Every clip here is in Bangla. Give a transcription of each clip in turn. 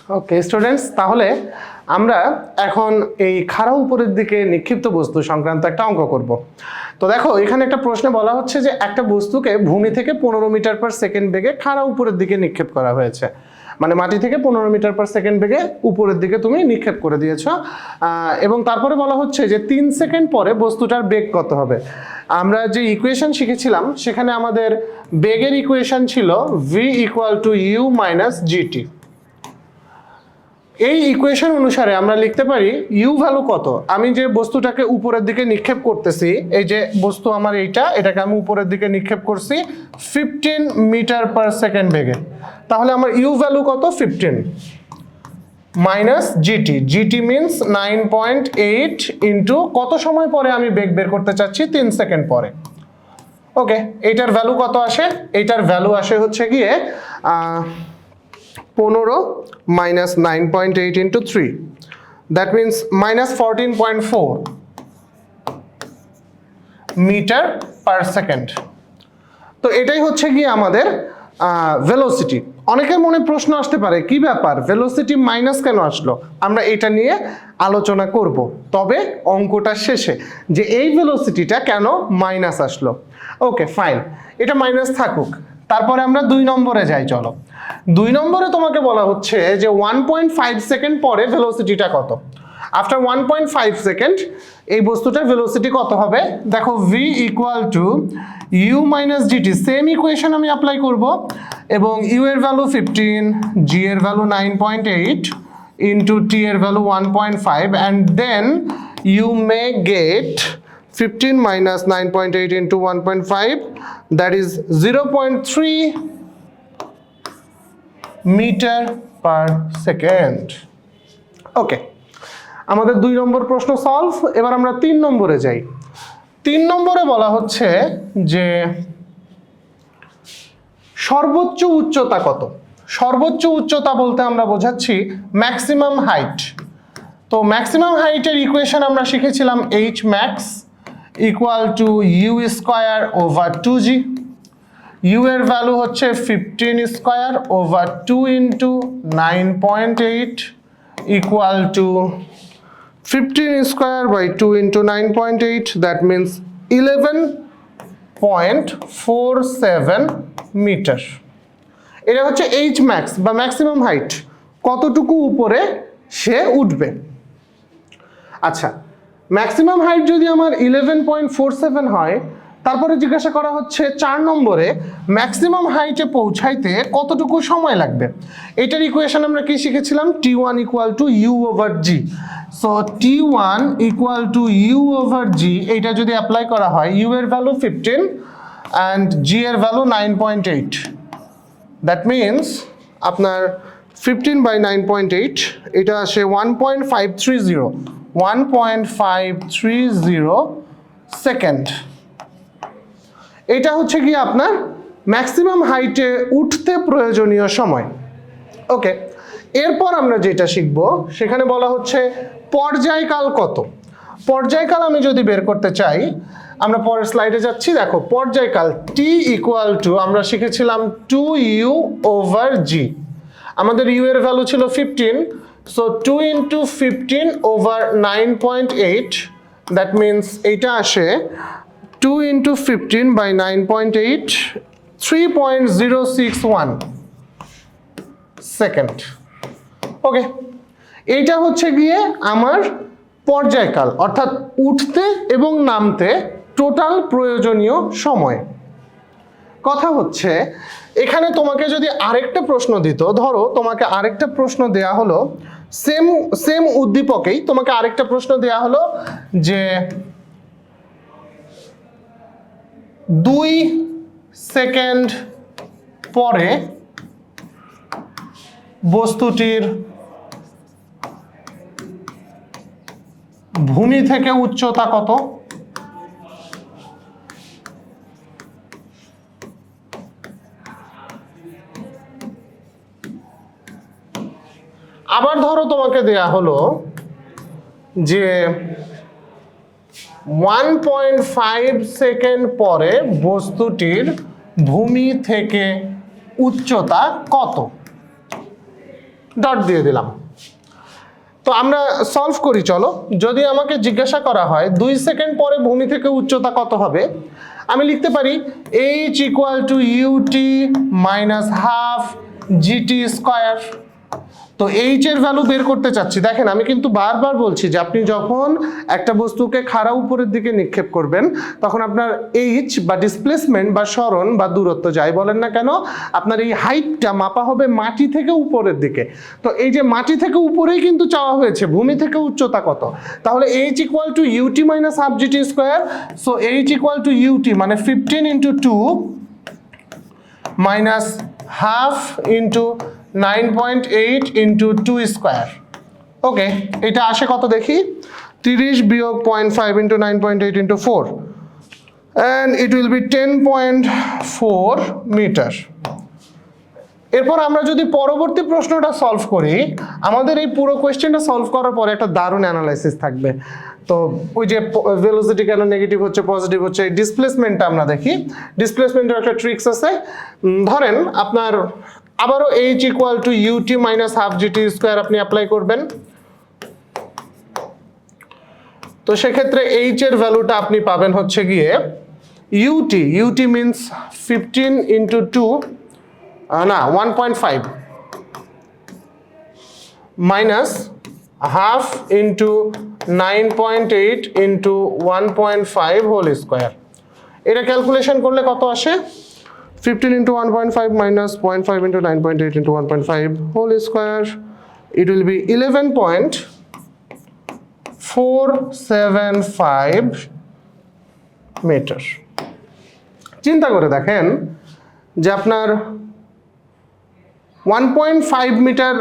ওকে স্টুডেন্টস, তাহলে আমরা এখন এই খাড়া উপরের দিকে নিক্ষিপ্ত বস্তু সংক্রান্ত একটা অঙ্ক করব। তো দেখো এখানে একটা প্রশ্নে বলা হচ্ছে যে একটা বস্তুকে ভূমি থেকে 15 মিটার পার সেকেন্ড বেগে খাড়া উপরের দিকে নিক্ষেপ করা হয়েছে। মানে মাটি থেকে 15 মিটার পার সেকেন্ড বেগে উপরের দিকে তুমি নিক্ষেপ করে দিয়েছো, এবং তারপরে বলা হচ্ছে যে 3 সেকেন্ড পরে বস্তুটার বেগ কত হবে। আমরা যে ইকুয়েশন শিখেছিলাম সেখানে আমাদের বেগের ইকুয়েশন ছিল v = u - gt। এই ইকুয়েশন অনুসারে আমরা লিখতে পারি ইউ ভ্যালু কত। আমি যে বস্তুটাকে উপরের দিকে নিক্ষেপ করতেছি, এই যে বস্তু আমার এটাকে আমি উপরের দিকে নিক্ষেপ করছি 15 মিটার পার সেকেন্ড বেগে, তাহলে আমার ইউ ভ্যালু কত 15 minus GT. GT means 9.8 into কত সময় পরে আমি বেগ বের করতে চাচ্ছি, 3 সেকেন্ড পরে। ওকে, এইটার ভ্যালু কত আসে? এইটার ভ্যালু আসে হচ্ছে গিয়ে 15 minus 9.8 into 3, that means minus 14.4 metre per second. তো এটাই হচ্ছে গিয়ে আমাদের ভেলোসিটি। অনেকের মনে প্রশ্ন আসতে পারে কি ব্যাপার, ভেলোসিটি মাইনাস কেন আসলো? আমরা এটা নিয়ে আলোচনা করব, তবে অঙ্কটা শেষে যে এই ভেলোসিটিটা কেন মাইনাস আসলো। ওকে ফাইন, এটা মাইনাস থাকুক। তারপরে আমরা 2 নম্বরে যাই। চলো 2 নম্বরে তোমাকে বলা হচ্ছে যে 1.5 সেকেন্ড পরে ভেলোসিটিটা কত। আফটার 1.5 সেকেন্ড এই বস্তুটার ভেলোসিটি কত হবে? দেখো v = u - gt, same equation আমি অ্যাপ্লাই করব, এবং u এর ভ্যালু 15, g এর ভ্যালু 9.8 ইন্টু t এর value 1.5, and then you may get 15 minus 9.8 into 1.5, that is 0.3 metre per second. Okay, আমাদের 2 নম্বর প্রশ্ন সলভ। এবার আমরা 3 নম্বরে যাই। 3 নম্বরে বলা হচ্ছে যে সর্বোচ্চ উচ্চতা কত। সর্বোচ্চ উচ্চতা বলতে আমরা বোঝাচ্ছি ম্যাক্সিমাম হাইট। তো ম্যাক্সিমাম হাইটের ইকুয়েশন আমরা শিখেছিলাম h max = u square over 2g। u এর ভ্যালু হচ্ছে 15 square over 2 into 9.8 equal to 15 square by 2 into 9.8, that means 11.47 metre. এটা হচ্ছে এইচ ম্যাক্স বা ম্যাক্সিমাম হাইট, কতটুকু উপরে সে উঠবে। আচ্ছা, ম্যাক্সিমাম হাইট যদি আমার 11.47 হয়, তারপরে জিজ্ঞাসা করা হচ্ছে 4 নম্বরে ম্যাক্সিমাম হাইটে পৌঁছাইতে কতটুকু সময় লাগবে। এটার ইকুয়েশন আমরা কি শিখেছিলাম? t1 = u/g। So t1 = u/g, এইটা যদি অ্যাপ্লাই করা হয়, u এর ভ্যালু 15 অ্যান্ড g এর ভ্যালু 9.8, দ্যাট মিনস আপনার 15 বাই 9.8, এটা আসে 1.530 সেকেন্ড। এটা হচ্ছে কি আপনার ম্যাক্সিমাম হাইটে উঠতে প্রয়োজনীয় সময়। ওকে, এরপর আমরা যেটা শিখব সেখানে বলা হচ্ছে পর্যায়কাল কত। পর্যায়কাল আমি যদি বের করতে চাই, আমরা পরের স্লাইডে যাচ্ছি। দেখো পর্যায়কাল t = আমরা শিখেছিলাম 2u/g। আমাদের u এর ভ্যালু ছিল 15, so 2 into 15 over 9.8, that means এইটা আসে 2 ইন্টু 15 বাই 9.8, 3.061 সেকেন্ড। ওকে, এইটা হচ্ছে গিয়ে আমার পর্যায়কাল, অর্থাৎ উঠতে এবং নামতে টোটাল প্রয়োজনীয় সময়। কথা হচ্ছে এখানে তোমাকে যদি আরেকটা প্রশ্ন দিত, ধরো তোমাকে আরেকটা প্রশ্ন দেয়া হলো, সেম উদ্দীপকেই তোমাকে আরেকটা প্রশ্ন দেয়া হলো যে 2 সেকেন্ড পরে বস্তুটির ভূমি থেকে উচ্চতা কত। আবার ধরো তোমাকে দেয়া হলো যে 1.5 সেকেন্ড পরে বস্তুটির ভূমি থেকে উচ্চতা কত। ডট দিয়ে দিলাম। তো আমরা সলভ করি চলো। যদি আমাকে জিজ্ঞাসা করা হয় 2 সেকেন্ড পরে ভূমি থেকে উচ্চতা কত হবে, আমি লিখতে পারি h = ut minus half gt square. তো এইচ এর ভ্যালু বের করতে চাচ্ছি। দেখেন আমি কিন্তু বারবার বলছি যে আপনি যখন একটা বস্তুকে খাড়া উপরের দিকে নিক্ষেপ করবেন তখন আপনার এইচ বা ডিসপ্লেসমেন্ট বা সরণ বা দূরত্ব যাই বলেন না কেন, আপনার এই হাইটটা মাপা হবে মাটি থেকে উপরের দিকে। তো এই যে মাটি থেকে উপরেই কিন্তু চাওয়া হয়েছে ভূমি থেকে উচ্চতা কত, তাহলে h = ut minus half gt square. So h = ut মানে 15 × 2 minus half into 9.8 into 2 square. Okay, এটা আসে কত দেখি, 30 বিয়োগ 0.5 into 9.8 into 4 and it will be 10.4 metre. এরপর আমরা যদি পরবর্তী প্রশ্নটা সলভ করি, আমাদের এই পুরো কোয়েশ্চেনটা সলভ করার পরে একটা দারুণ অ্যানালাইসিস থাকবে। তো ওই যে ভেলোসিটি কেন নেগেটিভ হচ্ছে পজিটিভ হচ্ছে, এই ডিসপ্লেসমেন্টটা আমরা দেখি। ডিসপ্লেসমেন্টের একটা ট্রিক্স আছে। ধরেন আপনার আবারও h = ut minus half gt square আপনি অ্যাপ্লাই করবেন। তো সেক্ষেত্রে h এর ভ্যালুটা আপনি পাবেন হচ্ছে গিয়ে ut মিনস 15 × 2 না 1.5 minus half into 9.8 into 1.5 whole square. এটা ক্যালকুলেশন করলে কত আসে, 15 into 1.5 minus 0.5 into 9.8 into 1.5 whole square, it will be 11.475 metre. চিন্তা করে দেখেন যে আপনার 1.5 মিটার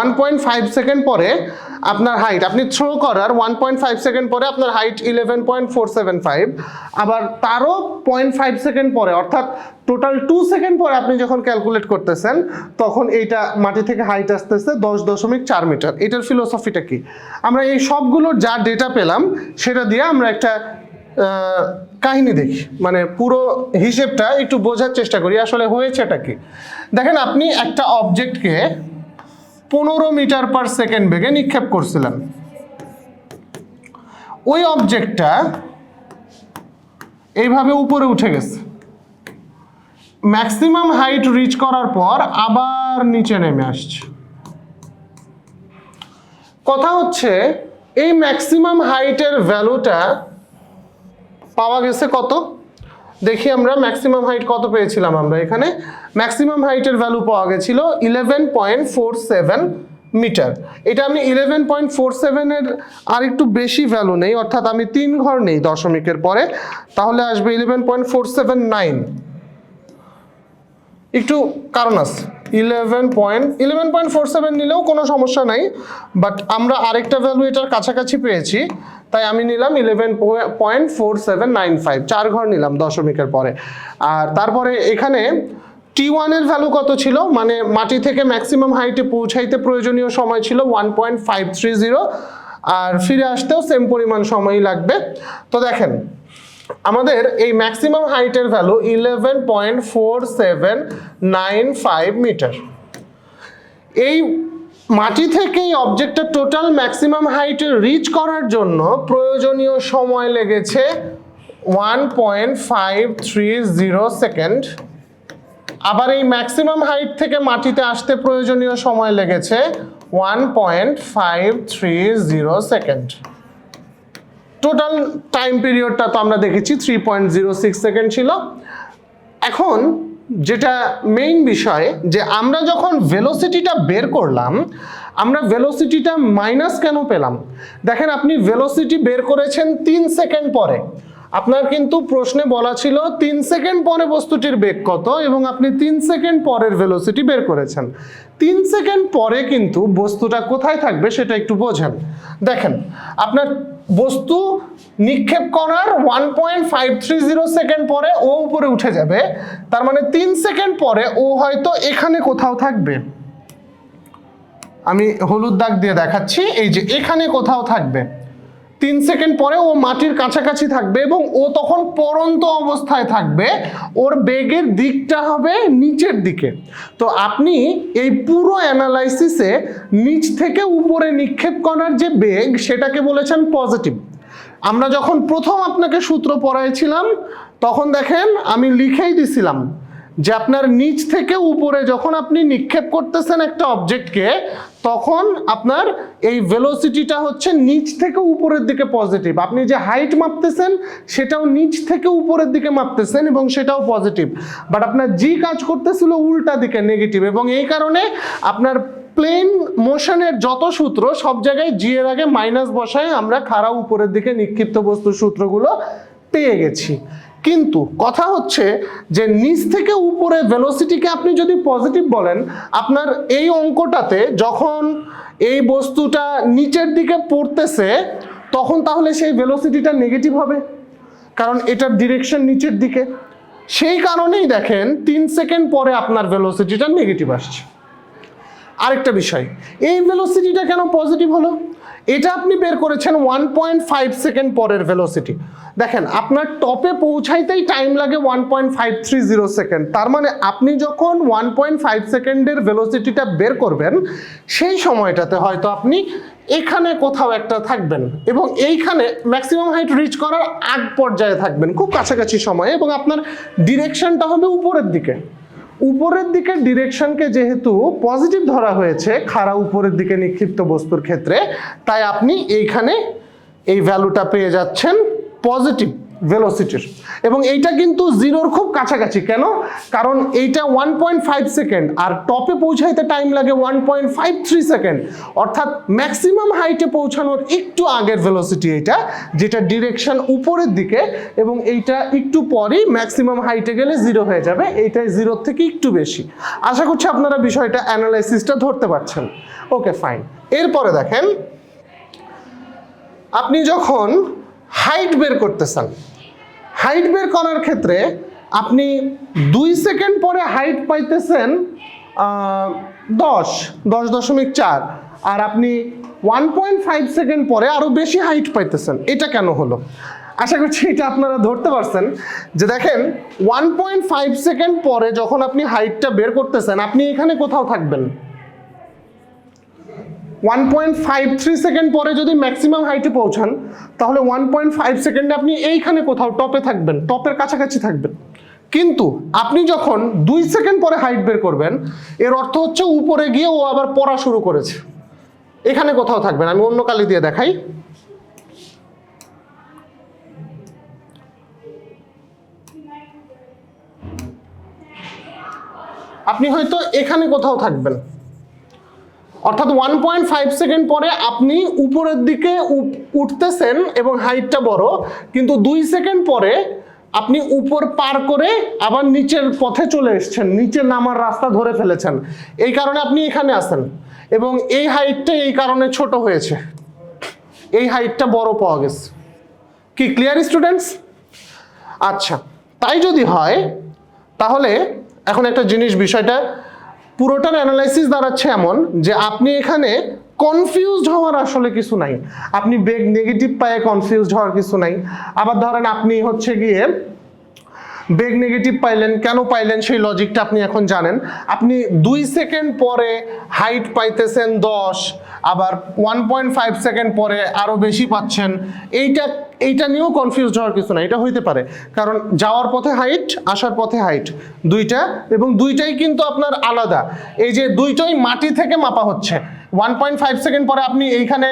1.5 সেকেন্ড পরে আপনার হাইট, আপনি থ্রো করার 1.5 সেকেন্ড পরে আপনার হাইট 11.475, আবার তারও 0.5 সেকেন্ড পরে অর্থাৎ টোটাল 2 সেকেন্ড পরে আপনি যখন ক্যালকুলেট করতেছেন তখন এইটা মাটি থেকে হাইট আসতেছে 10.4 মিটার। এটার ফিলোসফিটা কি, আমরা এই সবগুলো যা ডেটা পেলাম সেটা দিয়ে আমরা একটা কাহিনী দেখি, মানে পুরো হিসেবটা একটু বোঝার চেষ্টা করি আসলে হয়েছেটা কি। দেখেন আপনি একটা অবজেক্টকে 15 মিটার পার সেকেন্ড বেগে নিক্ষেপ করছিলেন। ওই অবজেক্টটা এইভাবে উপরে উঠে গেছে, ম্যাক্সিমাম হাইট রিচ করার পর আবার নিচে নেমে আসছে। কথা হচ্ছে এই ম্যাক্সিমাম হাইটের ভ্যালুটা পাওয়া গেছে কত, দেখি আমরা ম্যাক্সিমাম হাইট কত পেয়েছিলাম। আমরা এখানে ম্যাক্সিমাম হাইটের ভ্যালু পাওয়া গেছিল 11.47 মিটার। এটা আমি 11.47 এর আর একটু বেশি ভ্যালু নেই, অর্থাৎ আমি 3 ঘর নেই দশমিকের পরে, তাহলে আসবে 11.479। একটু কারণ আছে, 11.47 নিলেও কোনো সমস্যা নাই, বাট আমরা আরেকটা ভ্যালু এটার কাছাকাছি পেয়েছি তাই আমি নিলাম 11.4795, 4 ঘর নিলাম দশমিকের পরে। আর তারপরে এখানে T1 এর ভ্যালু কত ছিল, মানে মাটি থেকে ম্যাক্সিমাম হাইটে পৌঁছাইতে প্রয়োজনীয় সময় ছিল 1.530, আর ফিরে আসতেও সেম পরিমাণ সময়ই লাগবে। তো দেখেন আমাদের এই ম্যাক্সিমাম হাইটের ভ্যালু 11.4795 মিটার। এই মাটি থেকে এই অবজেক্টটা টোটাল ম্যাক্সিমাম হাইটে রিচ করার জন্য প্রয়োজনীয় সময় লেগেছে 1.530 সেকেন্ড। আবার এই ম্যাক্সিমাম হাইট থেকে মাটিতে আসতে প্রয়োজনীয় সময় লেগেছে 1.530 সেকেন্ড। টোটাল টাইম পিরিয়ডটা তো আমরা দেখেছি 3.06 সেকেন্ড ছিল। এখন যেটা মেইন বিষয় যে আমরা যখন ভেলোসিটিটা বের করলাম, আমরা ভেলোসিটিটা মাইনাস কেন পেলাম। দেখেন আপনি ভেলোসিটি বের করেছেন 3 সেকেন্ড পরে, আপনার কিন্তু প্রশ্নে বলা ছিল 3 সেকেন্ড পরে বস্তুটির বেগ কত এবং আপনি 3 সেকেন্ড পরের ভেলোসিটি বের করেছেন। 3 সেকেন্ড পরে কিন্তু বস্তুটা কোথায় থাকবে সেটা একটু বোঝেন। দেখেন আপনার বস্তু নিক্ষেপ করার 1.530 সেকেন্ড পরে ও উপরে উঠে যাবে, তার মানে 3 সেকেন্ড পরে ও হয়তো এখানে কোথাও থাকবে। আমি হলুদ দাগ দিয়ে দেখাচ্ছি, এই যে এখানে কোথাও থাকবে। 3 সেকেন্ড পরে ও মাটির কাছাকাছি থাকবে এবং ও তখন পড়ন্ত অবস্থায় থাকবে, ওর বেগের দিকটা হবে নিচের দিকে। তো আপনি এই পুরো অ্যানালাইসিসে নিচ থেকে উপরে নিক্ষেপ করার যে বেগ সেটাকে বলেছেন পজিটিভ। আমরা যখন প্রথম আপনাকে সূত্র পড়াইছিলাম তখন দেখেন আমি লিখেই দিছিলাম যে আপনার নিচ থেকে উপরে যখন আপনি নিক্ষেপ করতেছেন একটা অবজেক্টকে, তখন আপনার এই ভেলোসিটিটা হচ্ছে নিচ থেকে উপরের দিকে পজিটিভ। আপনি যে হাইট মাপতেছেন সেটাও নিচ থেকে উপরের দিকে মাপতেছেন এবং সেটাও পজিটিভ, বাট আপনার জি কাজ করতেছিল উল্টা দিকে নেগেটিভ। এবং এই কারণে আপনার প্লেন মোশনের যত সূত্র সব জায়গায় জি এর আগে মাইনাস বসায় আমরা খাড়া উপরের দিকে নিক্ষিপ্ত বস্তুর সূত্রগুলো পেয়ে গেছি। কিন্তু কথা হচ্ছে যে নিচ থেকে উপরে ভেলোসিটিকে আপনি যদি পজিটিভ বলেন, আপনার এই অঙ্কটাতে যখন এই বস্তুটা নিচের দিকে পড়তেছে তখন তাহলে সেই ভেলোসিটিটা নেগেটিভ হবে, কারণ এটার ডিরেকশন নিচের দিকে। সেই কারণেই দেখেন 3 সেকেন্ড পরে আপনার ভেলোসিটিটা নেগেটিভ আসছে। আরেকটা বিষয়, এই ভেলোসিটিটা কেন পজিটিভ হলো? এটা আপনি বের করেছেন 1.5 সেকেন্ড পরের ভেলোসিটি। দেখেন আপনার টপে পৌঁছাইতেই টাইম লাগে 1.530 সেকেন্ড। তার মানে আপনি যখন 1.5 সেকেন্ডের ভেলোসিটিটা বের করবেন সেই সময়টাতে হয়তো আপনি এখানে কোথাও একটা থাকবেন এবং এইখানে ম্যাক্সিমাম হাইট রিচ করার আগ পর্যায়ে থাকবেন, খুব কাছাকাছি সময়ে, এবং আপনার ডিরেকশনটা হবে উপরের দিকে। উপরের দিকের ডিরেকশনকে যেহেতু পজিটিভ ধরা হয়েছে খাড়া উপরের দিকে নিক্ষিপ্ত বস্তুর ক্ষেত্রে, তাই আপনি এইখানে এই ভ্যালুটা পেয়ে যাচ্ছেন পজিটিভ ভেলোসিটির। এবং এইটা কিন্তু জিরোর খুব কাছাকাছি। কেন? কারণ এইটা 1.5 সেকেন্ড আর টপে পৌঁছাইতে টাইম লাগে 1.53 সেকেন্ড, অর্থাৎ ম্যাক্সিমাম হাইটে পৌঁছানোর একটু আগের ভেলোসিটি এইটা, যেটা ডিরেকশন উপরের দিকে, এবং এইটা একটু পরেই ম্যাক্সিমাম হাইটে গেলে জিরো হয়ে যাবে। এইটাই জিরোর থেকে একটু বেশি। আশা করছি আপনারা বিষয়টা অ্যানালাইসিসটা ধরতে পারছেন। ওকে, ফাইন। এরপরে দেখেন, আপনি যখন হাইট বের করতেছেন, হাইট বের করার ক্ষেত্রে আপনি 2 সেকেন্ড পরে হাইট পাইতেছেন 10.4, আর আপনি 1.5 সেকেন্ড পরে আরো বেশি হাইট পাইতেছেন। এটা কেন হলো? আশা করছি এটা আপনারা ধরতে পারছেন যে দেখেন 1.5 সেকেন্ড পরে যখন আপনি হাইটটা বের করতেছেন আপনি এখানে কোথাও থাকবেন। 1.53 সেকেন্ড পরে যদি ম্যাক্সিমাম হাইটে পৌঁছান তাহলে 1.5 সেকেন্ডে আপনি এইখানে কোথাও টপে থাকবেন, টপের কাছাকাছি থাকবেন। কিন্তু আপনি যখন 2 সেকেন্ড পরে হাইট বের করবেন এর অর্থ হচ্ছে উপরে গিয়ে ও আবার পড়া শুরু করেছে, এখানে কোথাও থাকবেন। আমি অন্য কালি দিয়ে দেখাই। আপনি হয়তো এখানে কোথাও থাকবেন, অর্থাৎ 1.5 সেকেন্ড পরে আপনি উপরের দিকে উঠতেছেন এবং হাইটটা বড়, কিন্তু 2 সেকেন্ড পরে আপনি উপর পার করে আবার নিচের পথে চলে এসেছেন, নিচে নামার রাস্তা ধরে ফেলেছেন। এই কারণে আপনি এখানে আসেন এবং এই হাইটটা এই কারণে ছোট হয়েছে, এই হাইটটা বড় পাওয়া গেছে। কি ক্লিয়ার স্টুডেন্টস? আচ্ছা, তাই যদি হয় তাহলে এখন একটা জিনিস, বিষয়টা পুরোটার অ্যানালাইসিস দাঁড়াচ্ছে এমন যে আপনি এখানে কনফিউজড হওয়ার আসলে কিছু নাই। আপনি বেগ নেগেটিভ পায়ে কনফিউজড হওয়ার কিছু নাই। আবার ধরেন আপনি হচ্ছে গিয়ে বেগ নেগেটিভ পাইলেন, কেন পাইলেন সেই লজিকটা আপনি এখন জানেন। আপনি 2 সেকেন্ড পরে হাইট পাইতেছেন 10, আবার 1.5 সেকেন্ড পরে আরো বেশি পাচ্ছেন, এইটা নিয়েও কনফিউজ হওয়ার কিছু না। এটা হইতে পারে কারণ যাওয়ার পথে হাইট, আসার পথে হাইট দুইটা, এবং দুইটাই কিন্তু আপনার আলাদা। এই যে দুইটাই মাটি থেকে মাপা হচ্ছে। 1.5 সেকেন্ড পরে আপনি এইখানে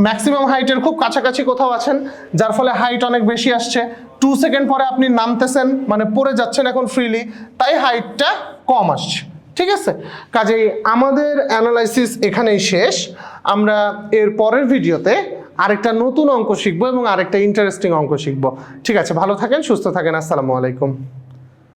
ম্যাক্সিমাম হাইটের খুব কাছাকাছি কোথাও আছেন, যার ফলে হাইট অনেক বেশি আসছে। 2 সেকেন্ড পরে আপনি নামতেছেন, মানে পড়ে যাচ্ছেন এখন ফ্রিলি, তাই হাইটটা কম আসছে। ঠিক আছে, কাজেই আমাদের অ্যানালাইসিস এখানেই শেষ। আমরা এর পরের ভিডিওতে আরেকটা নতুন অঙ্ক শিখবো এবং আরেকটা ইন্টারেস্টিং অঙ্ক শিখবো। ঠিক আছে, ভালো থাকেন, সুস্থ থাকেন। আসসালামু আলাইকুম।